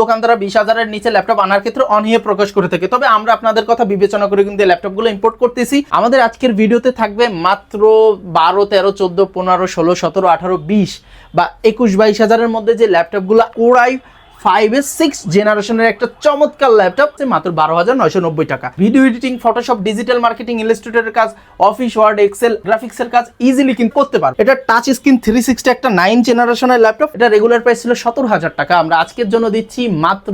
দোকানদাররা 20,000-এর নিচে ল্যাপটপ আনার ক্ষেত্রে অনীহা প্রকাশ করে থাকে। তবে আমরা আপনাদের কথা বিবেচনা করে কিন্তু এই ল্যাপটপগুলো ইম্পোর্ট করতেছি। আমাদের আজকের ভিডিওতে থাকবে মাত্র 12, 13, 14, 15, 16, 17, 18, 20 বা 21, 22,000-এর মধ্যে যে ল্যাপটপগুলো কোরাই 5 6 জেনারেশনের একটা চমৎকার ল্যাপটপ মাত্র 12,990 টাকা। Video editing, Photoshop, digital marketing, ইলাস্ট্রেটরের কাজ, অফিস, ওয়ার্ড, এক্সেল, গ্রাফিক্সের কাজ ইজিলি কিন্তু করতে পারবে। এটা টাচ স্ক্রিন 360 একটা 9 জেনারেশনের ল্যাপটপ। এটা রেগুলার প্রাইস ছিল 17,000 টাকা। আমরা আজকের জন্য দিচ্ছি মাত্র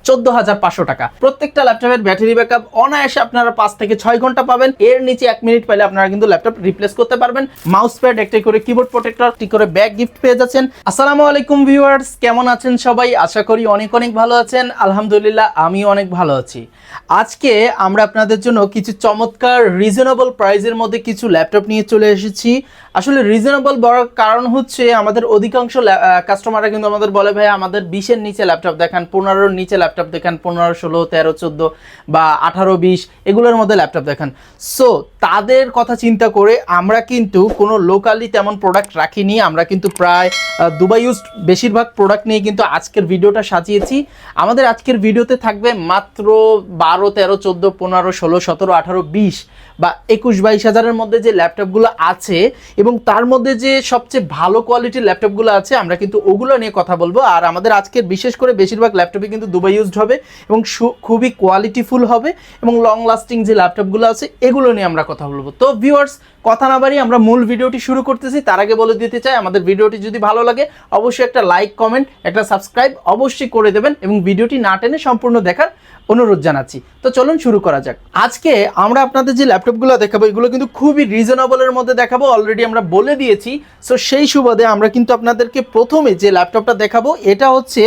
14,500 টাকা। প্রত্যেকটা ল্যাপটপের ব্যাটারি ব্যাকআপ অনায়াসে আপনারা 5 থেকে 6 ঘন্টা পাবেন। এর নিচে 1 মিনিট পাইলে আপনারা কিন্তু ল্যাপটপ রিপ্লেস করতে পারবেন। মাউস প্যাড, একটা করে কিবোর্ড প্রোটেক্টর, একটি করে ব্যাক গিফট পেয়ে যাচ্ছেন। আসসালামু আলাইকুম ভিউয়ার্স, কেমন আছেন সবাই? আশা করি অনেক ভালো আছেন। আলহামদুলিল্লাহ আমিও অনেক ভালো আছি। আজকে আমরা আপনাদের জন্য কিছু চমৎকার রিজনেবল প্রাইসের মধ্যে কিছু ল্যাপটপ নিয়ে চলে এসেছি। আসলে রিজনেবল বড় কারণ হচ্ছে আমাদের অধিকাংশ কাস্টমাররা কিন্তু আমাদের বলে ভাই আমাদের 20-এর নিচে ল্যাপটপ দেখান, 15-এর নিচে ল্যাপটপ দেখান, 15, 16, 13, 14 বা 18, 20 এগুলোর মধ্যে ল্যাপটপ দেখান। সো তাদের কথা চিন্তা করে আমরা কিন্তু কোনো লোকালি তেমন প্রোডাক্ট রাখিনি। আমরা কিন্তু প্রায় দুবাই ইউজড বেশিরভাগ প্রোডাক্ট নিয়ে কিন্তু আজকের ভিডিওটা সাজিয়েছি। আমাদের আজকের ভিডিওতে থাকবে মাত্র 12, 13, 14, 15, 16, 17, 18, 20 বা 21, 22,000-এর মধ্যে যে ল্যাপটপগুলো আছে এবং তার মধ্যে যে সবচেয়ে ভালো কোয়ালিটির ল্যাপটপগুলো আছে আমরা কিন্তু ওগুলো নিয়ে কথা বলবো। আর আমাদের আজকের বিশেষ করে বেশিরভাগ ল্যাপটপই কিন্তু দুবাই ইউজড হবে এবং খুবই কোয়ালিটিফুল হবে এবং লং লাস্টিং যে ল্যাপটপগুলো আছে এগুলো নিয়ে আমরা কথা বলবো। তো ভিউয়ার্স, কথা না বাড়িয়ে আমরা মূল ভিডিওটি শুরু করতেছি। তার আগে বলে দিতে চাই আমাদের ভিডিওটি যদি ভালো লাগে অবশ্যই একটা লাইক, কমেন্ট, একটা সাবস্ক্রাইব অবশ্যই করে দেবেন এবং ভিডিওটি না টেনে সম্পূর্ণ দেখার অনুরোধ জানাচ্ছি। তো চলুন শুরু করা যাক। আজকে আমরা আপনাদের যে ল্যাপটপগুলো দেখাবো এগুলো কিন্তু খুবই রিজনেবলের মধ্যে দেখাবো, অলরেডি আমরা বলে দিয়েছি। সো সেই সুবাদে আমরা কিন্তু আপনাদেরকে প্রথমে যে ল্যাপটপটা দেখাবো এটা হচ্ছে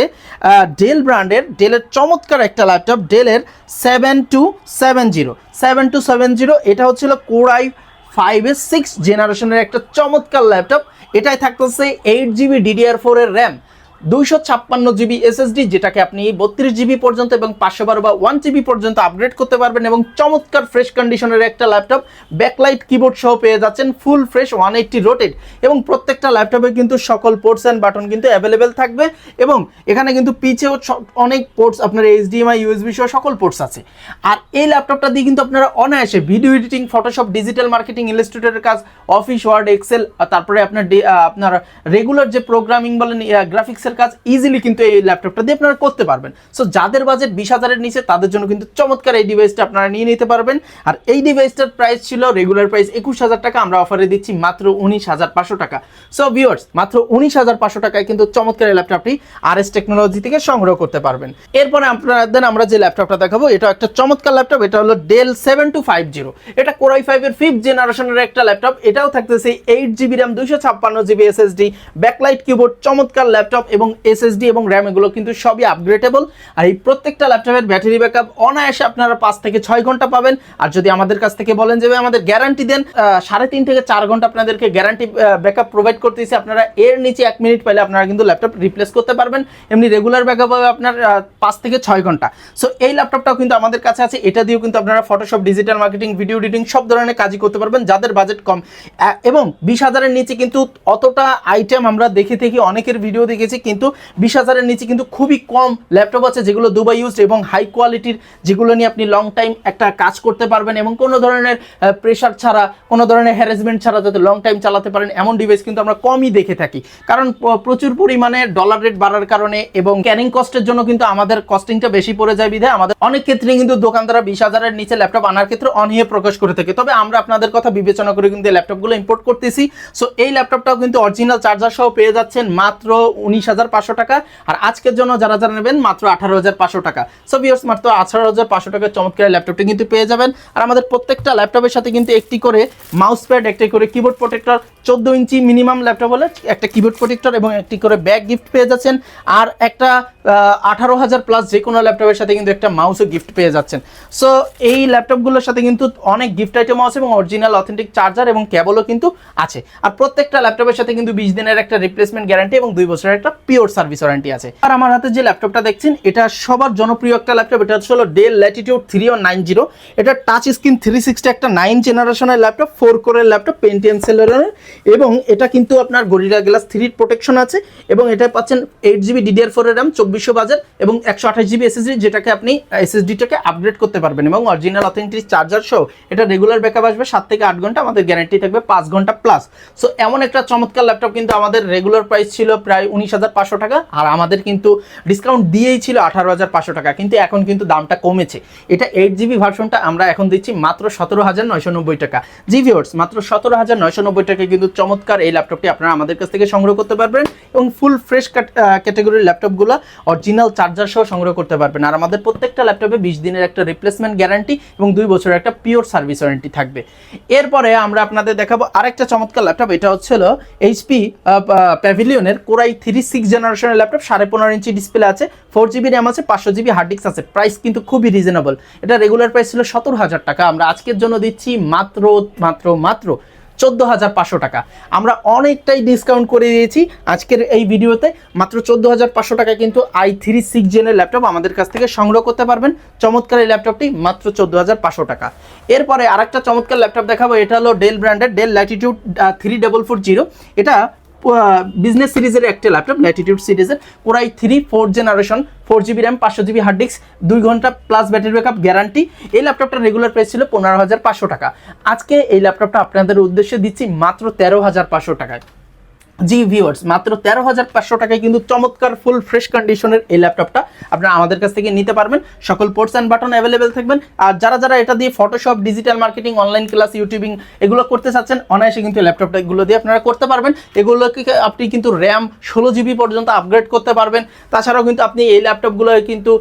ডেল ব্র্যান্ডের, ডেলের চমৎকার একটা ল্যাপটপ, ডেলের 7270। এটা হচ্ছিল কোরাই 5 6 জেনারেশনের একটা চমৎকার ল্যাপটপ। এটাই থাকতেছে 8GB DDR4 এর র্যাম, 256GB SSD, যেটাকে আপনি 32GB পর্যন্ত এবং 512 বা 1TB পর্যন্ত আপগ্রেড করতে পারবেন এবং চমৎকার ফ্রেশ কন্ডিশনের একটা ল্যাপটপ। ব্যাকলাইট কিবোর্ড সহ পেয়ে যাচ্ছেন, ফুল ফ্রেশ 180 রোটেড এবং প্রত্যেকটা ল্যাপটপে কিন্তু সকল পোর্টস অ্যান্ড বাটন কিন্তু অ্যাভেলেবেল থাকবে এবং এখানে কিন্তু পিছেও অনেক পোর্টস, আপনার HDMI, USB সহ সকল পোর্টস আছে। আর এই ল্যাপটপটা দিয়ে কিন্তু আপনারা অনায়াসে video editing, Photoshop, digital marketing, ইলাস্ট্রেটরের কাজ, অফিস, ওয়ার্ড, এক্সেল, তারপরে আপনার রেগুলার যে প্রোগ্রামিং বলেন, গ্রাফিক্সের কাজ ইজিলি কিন্তু এই ল্যাপটপটা দিয়ে আপনারা করতে পারবেন। সো যাদের বাজেট 20,000-এর নিচে তাদের জন্য কিন্তু চমৎকার এই ডিভাইসটা আপনারা নিয়ে নিতে পারবেন। আর এই ডিভাইসটার প্রাইস ছিল রেগুলার প্রাইস 21,000 টাকা, আমরা অফারে দিচ্ছি মাত্র 19,500 টাকা। সো ভিউয়ার্স, মাত্র 19,500 টাকায় কিন্তু চমৎকার এই ল্যাপটপটি RS টেকনোলজি থেকে সংগ্রহ করতে পারবেন। এরপরে আপনাদের আমরা যে ল্যাপটপটা দেখাবো এটা একটা চমৎকার ল্যাপটপ। এটা হলো ডেল 7250। এটা কোরাই 5-এর 5th জেনারেশনের একটা ল্যাপটপ। এটাও থাকতেছে 8GB RAM, 256GB SSD, backlight keyboard, চমৎকার ল্যাপটপ এবং SSD এবং RAM এগুলো কিন্তু সবই আপগ্রেডেবল। আর এই প্রত্যেকটা ল্যাপটপের ব্যাটারি ব্যাকআপ অনায়াসে আপনারা 5 থেকে 6 ঘন্টা পাবেন। আর যদি আমাদের কাছ থেকে বলেন যে আমাদের গ্যারান্টি দেন, 3.5 থেকে 4 ঘন্টা আপনাদেরকে গ্যারান্টি ব্যাকআপ প্রোভাইড করতেছি। আপনারা এর নিচে 1 মিনিট পাইলে আপনারা কিন্তু ল্যাপটপ রিপ্লেস করতে পারবেন। এমনি রেগুলার ব্যাকআপ হবে আপনার 5 থেকে 6 ঘন্টা। সো এই ল্যাপটপটাও কিন্তু আমাদের কাছে আছে। এটা দিয়েও কিন্তু আপনারা Photoshop, digital marketing, video editing সব ধরনের কাজই করতে পারবেন যাদের বাজেট কম। এবং 20,000-এর নিচে কিন্তু অতটা আইটেম আমরা দেখে থেকে অনেকের ভিডিও দেখেছি, কিন্তু 20,000-এর নিচে কিন্তু খুবই কম ল্যাপটপ আছে যেগুলো দুবাই ইউজড এবং হাই কোয়ালিটির, যেগুলো নিয়ে আপনি লং টাইম একটা কাজ করতে পারবেন এবং কোনো ধরনের প্রেশার ছাড়া, কোনো ধরনের হ্যারাসমেন্ট ছাড়া যাতে লং টাইম চালাতে পারেন এমন ডিভাইস কিন্তু আমরা কমই দেখে থাকি। কারণ প্রচুর পরিমাণে ডলার রেট বাড়ার কারণে এবং ক্যারিং কস্টের জন্য কিন্তু আমাদের কস্টিংটা বেশি পড়ে যায় বিধায় আমাদের অনেক ক্ষেত্রে কিন্তু দোকানদাররা 20,000-এর নিচে ল্যাপটপ আনার ক্ষেত্রে অনীহা প্রকাশ করে থাকে। তবে আমরা আপনাদের কথা বিবেচনা করে কিন্তু এই ল্যাপটপগুলো ইম্পোর্ট করতেছি। সো এই ল্যাপটপটাও কিন্তু অরিজিনাল চার্জার সহ পেয়ে যাচ্ছেন মাত্র 19,500 টাকা। আর আজকের জন্য যারা নেবেন মাত্র 18,500 টাকা। সো ভিউয়ার্স, মাত্র 18,500 টাকার চমৎকার ল্যাপটপটি কিন্তু পেয়ে যাবেন। আর আমাদের প্রত্যেকটা ল্যাপটপের সাথে কিন্তু একটি করে মাউস প্যাড, একটি করে কিবোর্ড প্রোটেক্টর, 14 ইঞ্চি মিনিমাম ল্যাপটপ হলে একটা কিবোর্ড প্রোটেক্টর এবং একটি করে ব্যাক গিফট পেয়ে যাচ্ছেন। আর একটা 18,000 প্লাস যে কোনো ল্যাপটপের সাথে কিন্তু একটা মাউসও গিফট পেয়ে যাচ্ছেন। সো এই ল্যাপটপগুলোর সাথে কিন্তু অনেক গিফট আইটেমও আছে এবং অরিজিনাল অথেন্টিক চার্জার এবং কেবলও কিন্তু আছে। আর প্রত্যেকটা ল্যাপটপের সাথে কিন্তু 20 দিনের একটা রিপ্লেসমেন্ট গ্যারান্টি এবং 2 বছরের একটা পিওর সার্ভিস ওয়ারেন্টি আছে। আর আমার হাতে যে ল্যাপটপটা দেখছেন এটা সবার জনপ্রিয় একটা ল্যাপটপ, এটা হলো ডেল ল্যাটিটিউড 3190। এটা টাচ স্ক্রিন 360 একটা 9 জেনারেশনের ল্যাপটপ, 4 কোরের ল্যাপটপ, পেন্টিয়াম সেলের, এবং এটা কিন্তু আপনার গরিলা গ্লাস 3 প্রোটেকশন আছে, এবং এটা পাচ্ছেন 8GB DDR4 এর RAM, 2400 বাজার এবং 128GB SSD, যেটাকে আপনি SSD-টাকে আপগ্রেড করতে পারবেন, এবং অরিজিনাল অথেন্টিক চার্জার সহ এটা রেগুলার ব্যাকআপ আসবে 7 থেকে 8 ঘন্টা, আমাদের গ্যারান্টি থাকবে 5 ঘন্টা প্লাস। সো এমন একটা চমৎকার ল্যাপটপ কিন্তু আমাদের রেগুলার প্রাইস ছিল প্রায় 19,500 টাকা, আর আমাদের কিন্তু ডিসকাউন্ট দিয়েই ছিল 18,500 টাকা, কিন্তু এখন কিন্তু দামটা কমেছে। এটা 8GB ভার্সনটা আমরা এখন দিচ্ছি মাত্র 17,990 টাকা। জি ভিউয়ার্স, মাত্র 17,990 টাকায় কিন্তু চমৎকার এই ল্যাপটপটি আপনারা আমাদের কাছ থেকে সংগ্রহ করতে পারবেন, এবং ফুল ফ্রেশ ক্যাটাগরির ল্যাপটপগুলো অরিজিনাল চার্জার সহ সংগ্রহ করতে পারবেন। আর আমাদের প্রত্যেকটা ল্যাপটপে 20 দিনের একটা রিপ্লেসমেন্ট গ্যারান্টি এবং 2 বছরের একটা পিওর সার্ভিস ওয়ারেন্টি থাকবে। এরপরে আমরা আপনাদের দেখাবো আরেকটা চমৎকার ল্যাপটপ, এটা হচ্ছিল এইচপি প্যাভিলিয়নের কোরাই 36 জেনারেশনের ল্যাপটপ, 15.5 ইঞ্চি ডিসপ্লে আছে, 4GB র্যাম আছে, 500GB হার্ড ডিস্ক আছে। প্রাইস কিন্তু খুবই রিজনেবল, এটা রেগুলার প্রাইস ছিল 17,000 টাকা, আমরা আজকের জন্য দিচ্ছি মাত্র 14,500 টাকা। আমরা অনেকটাই ডিসকাউন্ট করে দিয়েছি আজকের এই ভিডিওতে, মাত্র 14,500 টাকায় কিন্তু i3 6 জেনের ল্যাপটপ আমাদের কাছ থেকে সংগ্রহ করতে পারবেন। চমৎকার এই ল্যাপটপটি মাত্র 14,500 টাকা। এরপরে আরেকটা চমৎকার ল্যাপটপ দেখাবো, এটা হলো ডেল ব্র্যান্ডের ডেল ল্যাটিটিউড 3440। এটা বিজনেস সিরিজের একটা ল্যাপটপ, ল্যাটিটিউড সিরিজের Core i 4 generation, 4GB RAM, 500GB hard disk, 2 ঘন্টা প্লাস ব্যাটারি ব্যাকআপ গ্যারান্টি। এই ল্যাপটপটার রেগুলার প্রাইস ছিল 15,500 টাকা। আজকে এই ল্যাপটপটা আপনাদের উদ্দেশ্যে দিচ্ছি মাত্র 13,500 টাকায়। জি ভিউয়ার্স, মাত্র 13,500 টাকায় কিন্তু চমৎকার ফুল ফ্রেশ কন্ডিশনের এই ল্যাপটপটা আপনারা আমাদের কাছ থেকে নিতে পারবেন। সকল পোর্টস অ্যান্ড বাটন অ্যাভেলেবেল থাকবেন। আর যারা এটা দিয়ে Photoshop, digital marketing, online class, YouTubing এগুলো করতে চাচ্ছেন, অনায়াসে কিন্তু ল্যাপটপটা এগুলো দিয়ে আপনারা করতে পারবেন। এগুলোকে আপনি কিন্তু র্যাম 16GB পর্যন্ত আপগ্রেড করতে পারবেন। তাছাড়াও কিন্তু আপনি এই ল্যাপটপগুলো কিন্তু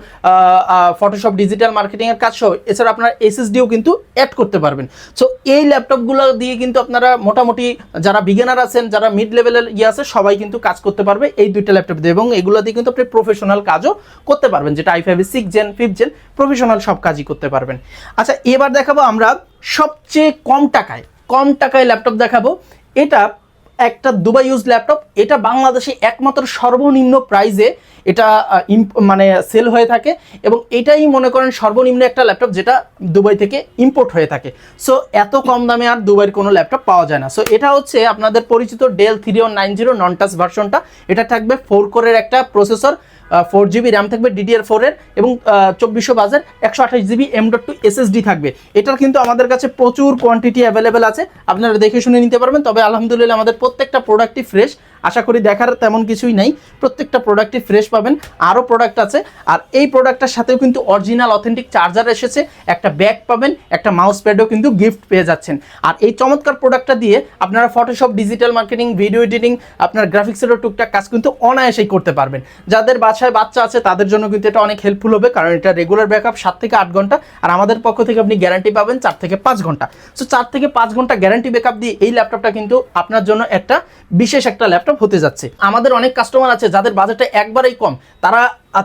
ফটোশপ, ডিজিটাল মার্কেটিংয়ের কাজ সহ এছাড়া আপনার SSDও কিন্তু অ্যাড করতে পারবেন। সো এই ল্যাপটপগুলো দিয়ে কিন্তু আপনারা মোটামুটি যারা বিগিনার আছেন, যারা মিড লেভেলের আছে, সবাই কিন্তু কাজ করতে পারবে এই দুইটা ল্যাপটপ দিয়ে, এবং এগুলো দিয়ে কিন্তু আপনি প্রফেশনাল কাজও করতে পারবেন, যেটা i5 6 জেন, 5 জেন প্রফেশনাল সব কাজই করতে পারবেন। আচ্ছা, এবার দেখাবো আমরা সবচেয়ে কম টাকায় ল্যাপটপ দেখাবো। এটা একটা দুবাই ইউজ ল্যাপটপ, এটা বাংলাদেশে একমাত্র সর্বনিম্ন প্রাইসে এটা মানে সেল হয়ে থাকে, এবং এটাই মনে করেন সর্বনিম্ন একটা ল্যাপটপ যেটা দুবাই থেকে ইম্পোর্ট হয়ে থাকে। সো এত কম দামে আর দুবাইয়ের কোনো ল্যাপটপ পাওয়া যায় না। সো এটা হচ্ছে আপনাদের পরিচিত ডেল 3190 নন টাচ ভার্সনটা। এটা থাকবে 4 কোরের একটা প্রসেসর, 4GB র্যাম থাকবে DDR4 এর, এবং 2400 বাজার, 128GB M.2 SSD থাকবে। এটার কিন্তু আমাদের কাছে প্রচুর কোয়ান্টিটি অ্যাভেলেবেল আছে, আপনারা দেখে শুনে নিতে পারবেন। তবে আলহামদুলিল্লাহ আমাদের প্রত্যেকটা প্রোডাক্টই ফ্রেশ, আশা করি দেখার তেমন কিছুই নেই, প্রত্যেকটা প্রোডাক্টই ফ্রেশ পাবেন। আরও প্রোডাক্ট আছে, আর এই প্রোডাক্টটার সাথেও কিন্তু অরিজিনাল অথেন্টিক চার্জার এসেছে, একটা ব্যাগ পাবেন, একটা মাউস প্যাডও কিন্তু গিফট পেয়ে যাচ্ছেন। আর এই চমৎকার প্রোডাক্টটা দিয়ে আপনারা Photoshop, digital marketing, video editing, আপনার গ্রাফিক্সেরও টুকটাক কাজ কিন্তু অনায়াসেই করতে পারবেন। যাদের বাসায় বাচ্চা আছে তাদের জন্য কিন্তু এটা অনেক হেল্পফুল হবে, কারণ এটা রেগুলার ব্যাকআপ 7 থেকে 8 ঘন্টা, আর আমাদের পক্ষ থেকে আপনি গ্যারান্টি পাবেন 4 থেকে 5 ঘন্টা। সো 4 থেকে 5 ঘন্টা গ্যারান্টি ব্যাকআপ দিয়ে এই ল্যাপটপটা কিন্তু আপনার জন্য একটা বিশেষ একটা ল্যাপটপ হতে যাচ্ছে। আমাদের অনেক কাস্টমার আছে যাদের বাজেটটা একবারেই কম,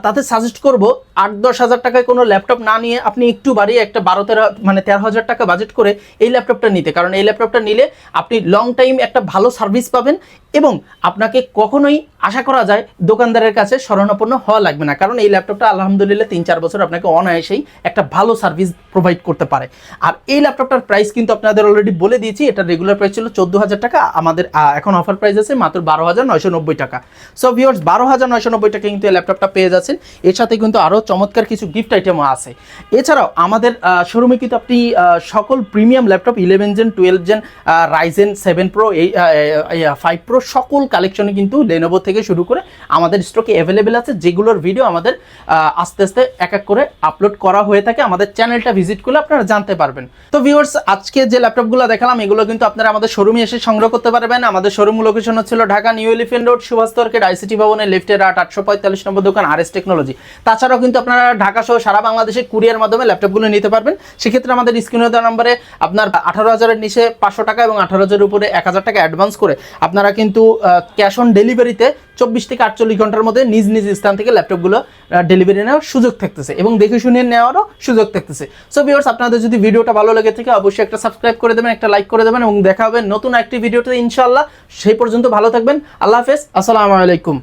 তাদের সাজেস্ট করব 8-10 হাজার টাকায় কোনো ল্যাপটপ না নিয়ে আপনি একটু বাড়িয়ে একটা 13,000 টাকা বাজেট করে এই ল্যাপটপটা নিতে, কারণ এই ল্যাপটপটা নিলে আপনি লং টাইম একটা ভালো সার্ভিস পাবেন, এবং আপনাকে কখনোই আশা করা যায় দোকানদারের কাছে শরণাপন্ন হওয়া লাগবে না, কারণ এই ল্যাপটপটা আলহামদুলিল্লাহ 3-4 বছর আপনাকে অনায়াসেই একটা ভালো সার্ভিস প্রোভাইড করতে পারে। আর এই ল্যাপটপটার প্রাইস কিন্তু আপনাদের অলরেডি বলে দিয়েছি, এটা রেগুলার প্রাইস ছিল 14,000 টাকা, আমাদের এখন অফার প্রাইস আছে মাত্র 12,990 টাকা। সো ভিউয়ার্স, 12,990 টাকা কিন্তু এই ল্যাপটপটা পেয়ে যাচ্ছেন। এর সাথে কিন্তু আরও চমৎকার কিছু গিফট আইটেমও আছে। এছাড়াও আমাদের শোরুমে কিন্তু আপনি সকল premium laptop 11 gen, 12 gen, Ryzen 7 pro, 5 pro সকল কালেকশনে কিন্তু লেনোভো থেকে শুরু করে আমাদের স্টকে অ্যাভেলেবেল আছে, যেগুলোর ভিডিও আমাদের আস্তে আস্তে এক এক করে আপলোড করা হয়ে থাকে। আমাদের চ্যানেলটা ভিজিট করলে আপনারা জানতে পারবেন। তো ভিউয়ার্স, আজকে যে ল্যাপটপগুলো দেখালাম এগুলো কিন্তু আপনারা আমাদের শোরুমে এসে সংগ্রহ করতে পারবেন। আমাদের শোরুম লোকেশন হচ্ছিল Dhaka New Elephant Road, Subhash market, ICT ভবনের লেফটের 845 নম্বর দোকান, RS টেকনোলজি। তাছাড়াও কিন্তু আপনারা ঢাকা সহ সারা বাংলাদেশে কুরিয়ার মাধ্যমে ল্যাপটপগুলো নিতে পারবেন। সেক্ষেত্রে আমাদের স্ক্রিনে দেওয়া নম্বরে আপনার 18,000-এর নিচে 500 টাকা এবং 18,000-এর উপরে 1,000 টাকা অ্যাডভান্স করে আপনারা কিন্তু ক্যাশ অন ডেলিভারিতে 24 থেকে 48 ঘন্টার মধ্যে নিজ নিজ স্থান থেকে ল্যাপটপগুলো ডেলিভারি নেওয়ার সুযোগ থাকতেছে, এবং দেখে শুনে নেওয়ারও সুযোগ থাকতেছে। সো ভিউয়ার্স, আপনাদের যদি ভিডিওটা ভালো লেগে থাকে অবশ্যই একটা সাবস্ক্রাইব করে দেবেন, একটা লাইক করে দেবেন, এবং দেখা হবে নতুন একটি ভিডিওতে ইনশাআল্লাহ। সেই পর্যন্ত ভালো থাকবেন। আল্লাহ হাফেজ, আসসালামু আলাইকুম।